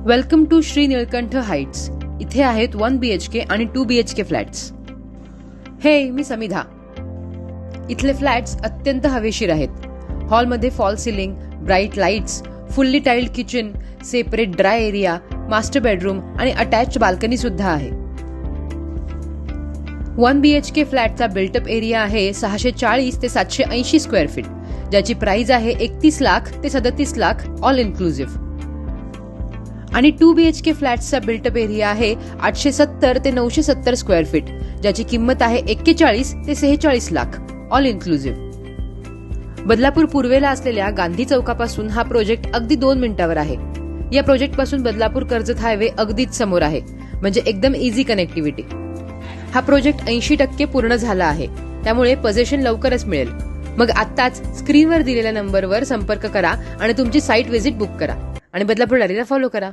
Welcome to Shri Neelkanth Heights. इथे आहेत 1 BHK आणि 2 BHK फ्लॅट्स. हे मी समिधा. इथले फ्लॅट्स अत्यंत हवेशीर आहेत. हॉलमध्ये fall ceiling, bright lights, fully tiled kitchen, separate dry area, master bedroom आणि अटॅच्ड बाल्कनी सुद्धा आहे. 1 BHK फ्लॅटचा बिल्टअप एरिया आहे 640 ते 780 स्क्वेअर फीट, ज्याची प्राइस आहे 31 लाख ते 37 लाख ऑल इन्क्लुसिव्ह. आणि 2 BHK फ्लॅट्सचा बिल्टअप एरिया आहे 870 ते 970 स्क्वेअर फीट, ज्याची किंमत आहे 41 ते 46 लाख ऑल इन्क्लुसिव्ह. बदलापूर पूर्वेला असलेल्या गांधी चौकापासून हा प्रोजेक्ट अगदी 2 मिनिटावर आहे. या प्रोजेक्ट पासून बदलापूर कर्जत हायवे अगदीच समोर आहे, म्हणजे एकदम इझी कनेक्टिव्हिटी. हा प्रोजेक्ट 80% पूर्ण झाला आहे, त्यामुळे पोझिशन लवकरच मिळेल. मग आत्ताच स्क्रीनवर दिलेल्या नंबरवर संपर्क करा आणि तुमची साईट व्हिजिट बुक करा आणि बदलापूर डायरीला फॉलो करा.